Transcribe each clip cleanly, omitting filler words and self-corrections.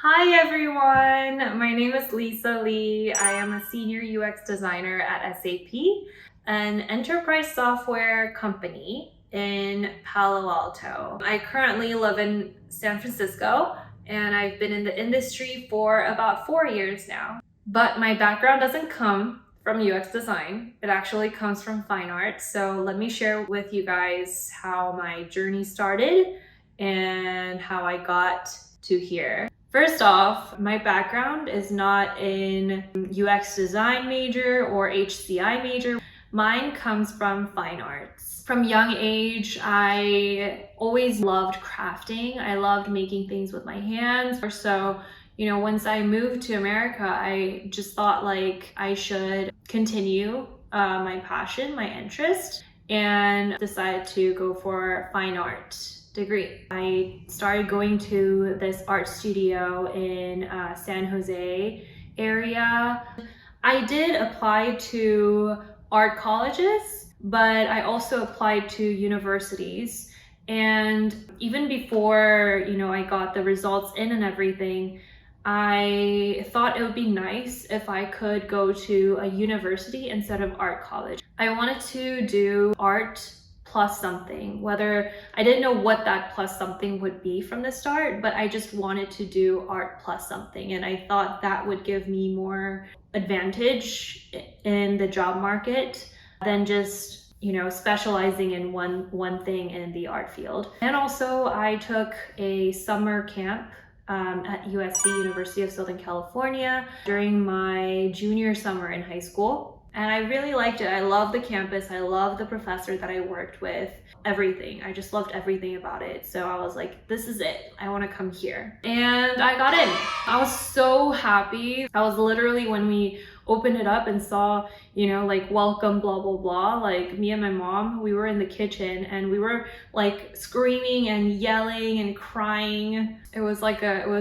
Hi everyone, my name is Lisa Lee. I am a senior UX designer at SAP, an enterprise software company in Palo Alto. I currently live in San Francisco and I've been in the industry for about 4 years now. But my background doesn't come from UX design. It actually comes from fine art. So let me share with you guys how my journey started and how I got to here. First off, my background is not in UX design major or HCI major. Mine comes from fine arts. From young age, I always loved crafting. I loved making things with my hands. So, once I moved to America, I just thought like I should continue my passion, my interest, and decided to go for fine art degree. I started going to this art studio in San Jose area. I did apply to art colleges, but I also applied to universities. And even before, I got the results in and everything, I thought it would be nice if I could go to a university instead of art college. I wanted to do art plus something, whether I didn't know what that plus something would be from the start, but I just wanted to do art plus something. And I thought that would give me more advantage in the job market than just specializing in one thing in the art field. And also I took a summer camp at USC, University of Southern California, during my junior summer in high school. And I really liked it. I loved the campus. I loved the professor that I worked with, everything. I just loved everything about it. So I was like, this is it. I want to come here. And I got in. I was so happy. I was literally, when we opened it up and saw, like welcome, blah, blah, blah, like me and my mom, we were in the kitchen and we were like screaming and yelling and crying. It was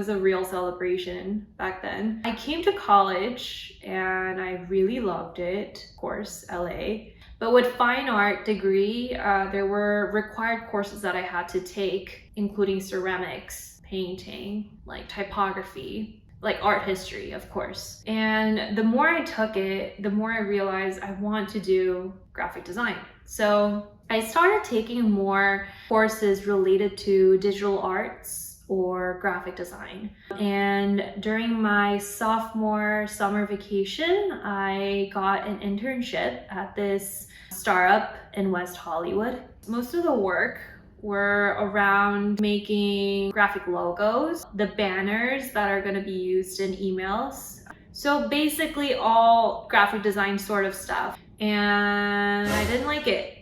a real celebration back then. I came to college and I really loved it, of course, LA. But with fine art degree, there were required courses that I had to take, including ceramics, painting, like typography, like art history, of course. And the more I took it, the more I realized I want to do graphic design. So I started taking more courses related to digital arts or graphic design. And during my sophomore summer vacation, I got an internship at this startup in West Hollywood. Most of the work were around making graphic logos, the banners that are going to be used in emails. So basically all graphic design sort of stuff. And I didn't like it.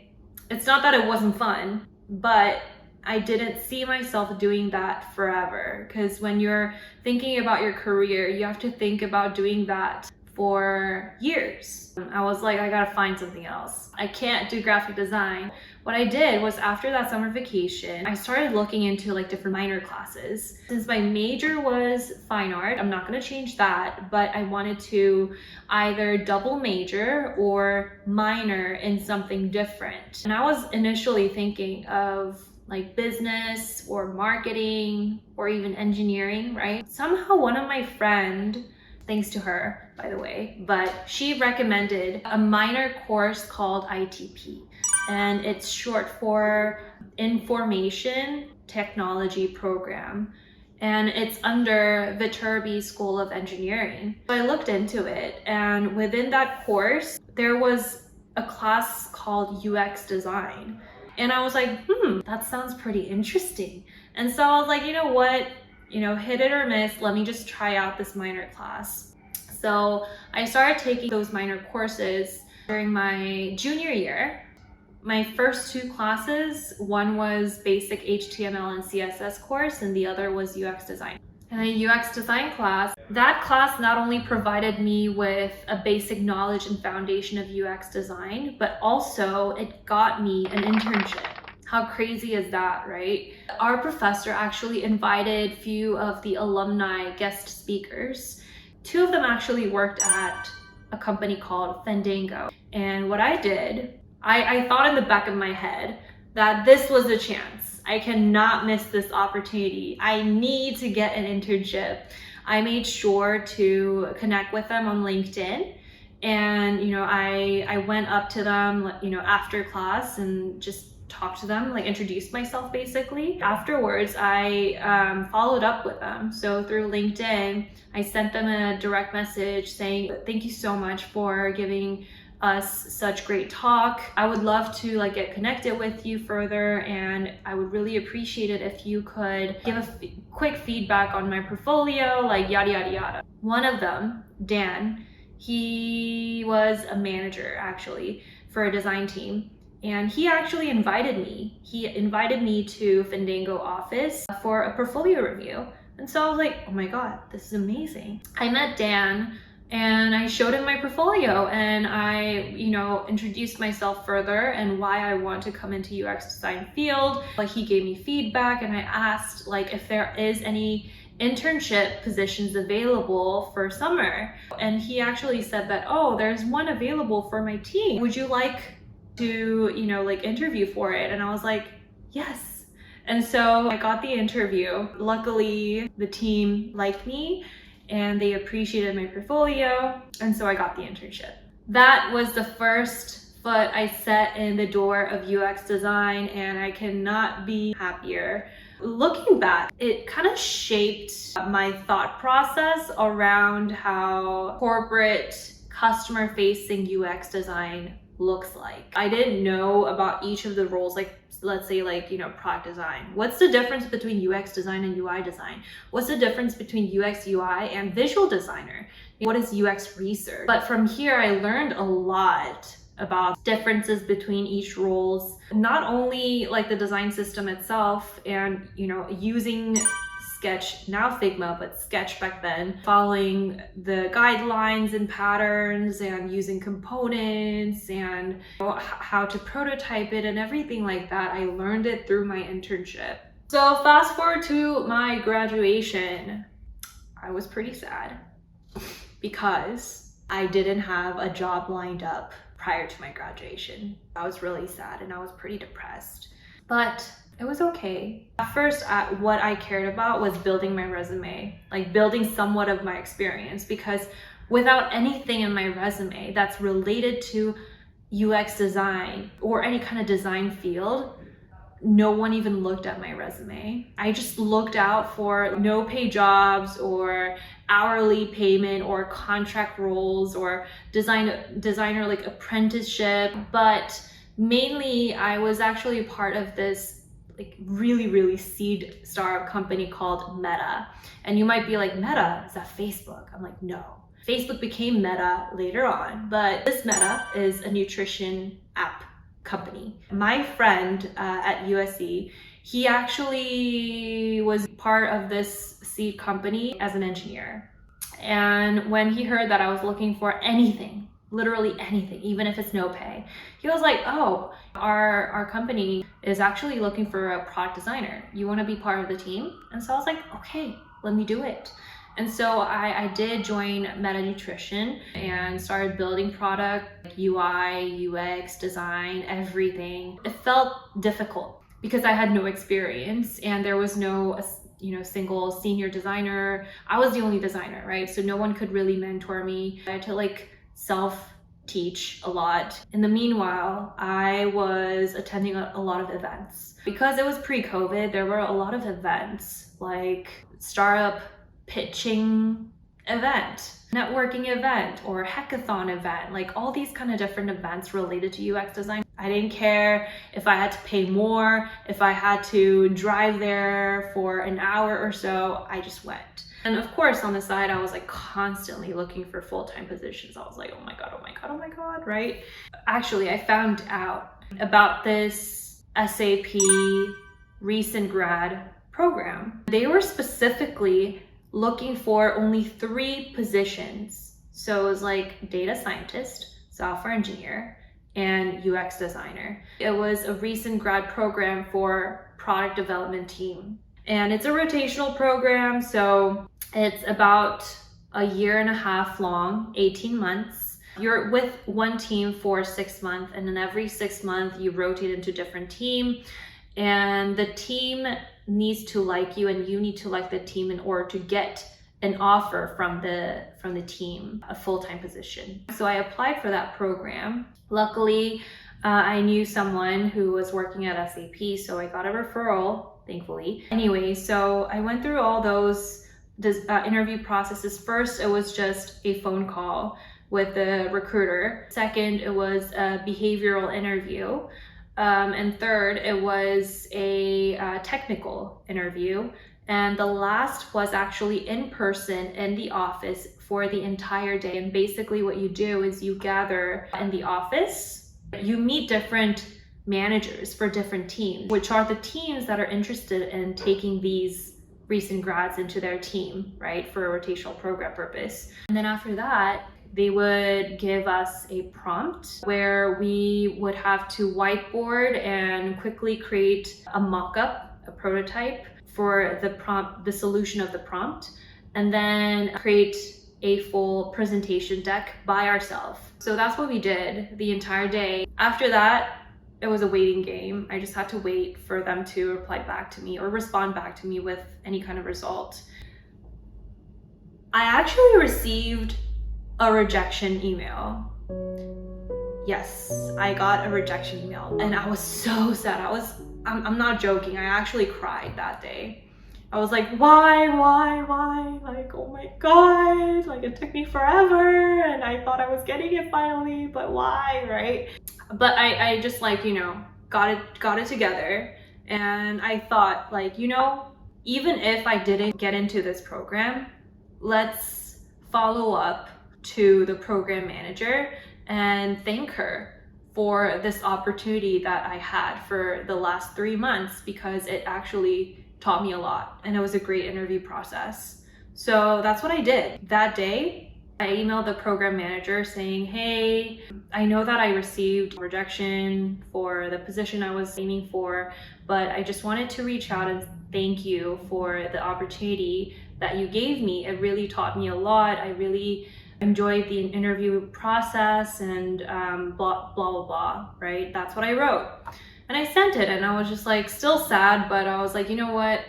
It's not that it wasn't fun, but I didn't see myself doing that forever. Because when you're thinking about your career, you have to think about doing that for years. I was like, I gotta find something else. I can't do graphic design. What I did was, after that summer vacation, I started looking into like different minor classes. Since my major was fine art, I'm not gonna change that, but I wanted to either double major or minor in something different. And I was initially thinking of like business or marketing or even engineering, right? Somehow one of my friends, thanks to her, by the way, but she recommended a minor course called ITP, and it's short for Information Technology Program, and it's under Viterbi School of Engineering. So I looked into it, and within that course, there was a class called UX Design, and I was like, that sounds pretty interesting. And so I was like, you know what? Hit it or miss, let me just try out this minor class. So I started taking those minor courses during my junior year. My first two classes, one was basic HTML and CSS course, and the other was UX design. And a UX design class, that class not only provided me with a basic knowledge and foundation of UX design, but also it got me an internship. How crazy is that, right? Our professor actually invited few of the alumni guest speakers. Two of them actually worked at a company called Fandango. And what I did, I thought in the back of my head that this was a chance. I cannot miss this opportunity. I need to get an internship. I made sure to connect with them on LinkedIn. And, I went up to them, after class and just talked to them, like introduced myself basically. Afterwards, I followed up with them. So through LinkedIn, I sent them a direct message saying, thank you so much for giving us such great talk. I would love to get connected with you further, and I would really appreciate it if you could give a quick feedback on my portfolio, yada yada yada. One of them, Dan, he was a manager actually for a design team, and he actually invited me. He invited me to Fandango office for a portfolio review. And so I was like, oh my God, this is amazing. I met Dan and I showed him my portfolio, and I, introduced myself further and why I want to come into UX design field. He gave me feedback, and I asked if there is any internship positions available for summer. And he actually said that, oh, there's one available for my team. Would you like to, interview for it? And I was like, yes. And so I got the interview. Luckily, the team liked me and they appreciated my portfolio, and so I got the internship. That was the first foot I set in the door of UX design, and I cannot be happier. Looking back, it kind of shaped my thought process around how corporate customer-facing UX design looks like. I didn't know about each of the roles, let's say product design. What's the difference between UX design and UI design? What's the difference between UX, UI, and visual designer? What is UX research? But from here, I learned a lot about differences between each roles, not only the design system itself and, using Sketch, now Figma, but Sketch back then, following the guidelines and patterns and using components and how to prototype it and everything like that. I learned it through my internship. So fast forward to my graduation, I was pretty sad because I didn't have a job lined up prior to my graduation. I was really sad and I was pretty depressed, but it was okay. At first, what I cared about was building my resume, building somewhat of my experience, because without anything in my resume that's related to UX design or any kind of design field, no one even looked at my resume. I just looked out for no pay jobs or hourly payment or contract roles or designer apprenticeship. But mainly I was actually a part of this really seed startup company called Meta. And you might be like, Meta, is that Facebook? I'm like, no. Facebook became Meta later on, but this Meta is a nutrition app company. My friend at USC, he actually was part of this seed company as an engineer. And when he heard that I was looking for anything, literally anything, even if it's no pay, he was like, oh, our company is actually looking for a product designer. You want to be part of the team? And so I was like, okay, let me do it. And so I did join Meta Nutrition and started building product, UI, UX, design, everything. It felt difficult because I had no experience and there was no single senior designer. I was the only designer, right? So no one could really mentor me. I had to self-teach a lot. In the meanwhile, I was attending a lot of events. Because it was pre-COVID, there were a lot of events like startup pitching event, networking event, or hackathon event, all these kind of different events related to UX design. I didn't care if I had to pay more, if I had to drive there for an hour or so, I just went. And of course, on the side, I was constantly looking for full-time positions. I was like, oh my God, right? Actually, I found out about this SAP recent grad program. They were specifically looking for only 3 positions. So it was data scientist, software engineer, and UX designer. It was a recent grad program for product development team. And it's a rotational program, so it's about a year and a half long, 18 months. You're with one team for 6 months, and then every 6 months you rotate into a different team. And the team needs to like you and you need to like the team in order to get an offer from the team, a full-time position. So I applied for that program. Luckily, I knew someone who was working at SAP, so I got a referral, thankfully. Anyway, so I went through all those interview processes. First, it was just a phone call with the recruiter. Second, it was a behavioral interview. And third, it was a technical interview. And the last was actually in person in the office for the entire day. And basically what you do is you gather in the office, you meet different managers for different teams, which are the teams that are interested in taking these recent grads into their team, right, for a rotational program purpose. And then after that, they would give us a prompt where we would have to whiteboard and quickly create a mock-up, a prototype for the prompt, the solution of the prompt, and then create a full presentation deck by ourselves. So that's what we did the entire day. After that, it was a waiting game. I just had to wait for them to reply back to me or respond back to me with any kind of result. I actually received a rejection email. Yes, I got a rejection email and I was so sad. I'm not joking, I actually cried that day. I was like, why? Like, oh my God, like it took me forever and I thought I was getting it finally, but why, right? But I just like, got it together. And I thought like, even if I didn't get into this program, let's follow up to the program manager and thank her for this opportunity that I had for the last 3 months, because it actually taught me a lot and it was a great interview process. So that's what I did. That day, I emailed the program manager saying, hey, I know that I received rejection for the position I was aiming for, but I just wanted to reach out and thank you for the opportunity that you gave me. It really taught me a lot. I really enjoyed the interview process and blah, blah, blah, right? That's what I wrote. And I sent it and I was just like, still sad, but I was like, you know what?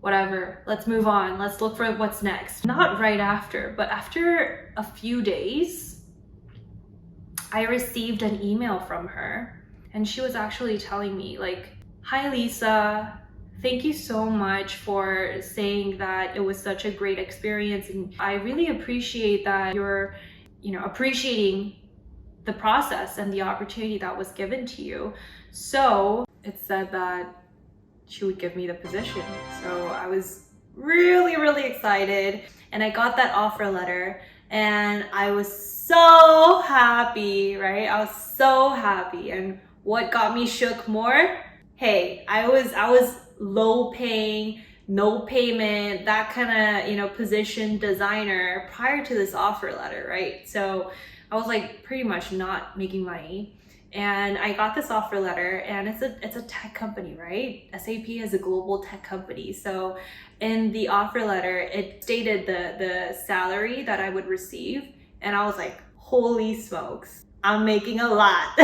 Whatever, let's move on. Let's look for what's next. Not right after, but after a few days, I received an email from her and she was actually telling me like, hi, Lisa. Thank you so much for saying that it was such a great experience. And I really appreciate that you're, appreciating the process and the opportunity that was given to you. So it said that she would give me the position. So I was really, really excited. And I got that offer letter and I was so happy, right? I was so happy. And what got me shook more? Hey, I was low paying, no payment, that kind of, position designer prior to this offer letter, right? So I was like pretty much not making money. And I got this offer letter and it's a tech company, right? SAP is a global tech company. So in the offer letter, it stated the salary that I would receive. And I was like, holy smokes, I'm making a lot.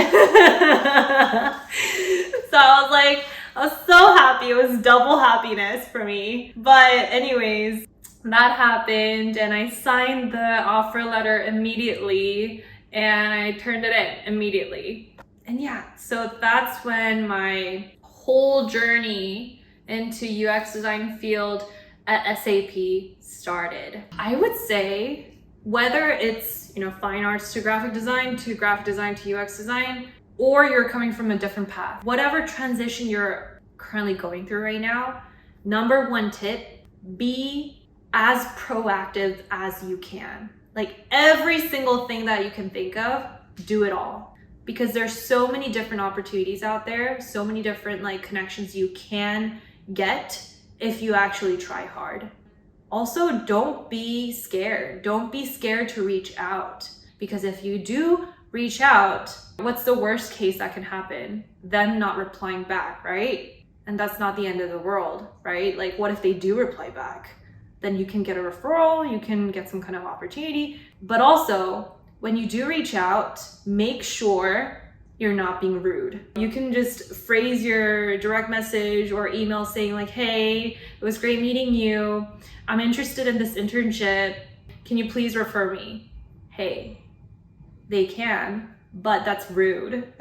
So I was so happy. It was double happiness for me. But anyways, that happened and I signed the offer letter immediately and I turned it in immediately. And yeah, so that's when my whole journey into UX design field at SAP started. I would say whether it's, fine arts to graphic design to UX design, or you're coming from a different path, whatever transition you're currently going through right now, number one tip, be as proactive as you can. Like every single thing that you can think of, do it all. Because there's so many different opportunities out there, so many different connections you can get if you actually try hard. Also, don't be scared. Don't be scared to reach out, because if you do reach out, what's the worst case that can happen? Them not replying back, right? And that's not the end of the world, right? Like, what if they do reply back? Then you can get a referral, you can get some kind of opportunity. But also, when you do reach out, make sure you're not being rude. You can just phrase your direct message or email saying like, hey, it was great meeting you. I'm interested in this internship. Can you please refer me? Hey, they can, but that's rude.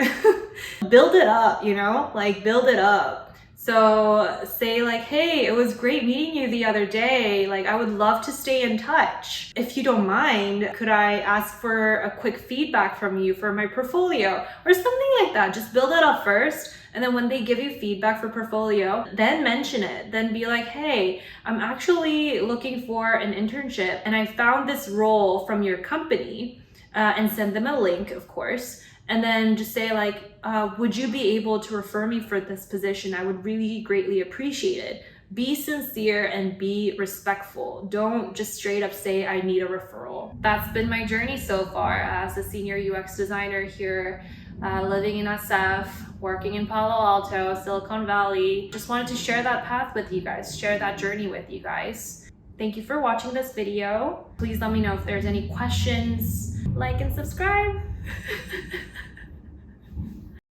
Build it up, you know, like build it up. So say like, hey, it was great meeting you the other day. Like, I would love to stay in touch. If you don't mind, could I ask for a quick feedback from you for my portfolio or something like that? Just build it up first. And then when they give you feedback for portfolio, then mention it. Then be like, hey, I'm actually looking for an internship and I found this role from your company. And send them a link, of course. And then just say like, would you be able to refer me for this position? I would really greatly appreciate it. Be sincere and be respectful. Don't just straight up say, I need a referral. That's been my journey so far as a senior UX designer here, living in SF, working in Palo Alto, Silicon Valley. Just wanted to share that path with you guys, share that journey with you guys. Thank you for watching this video. Please let me know if there's any questions. Like and subscribe.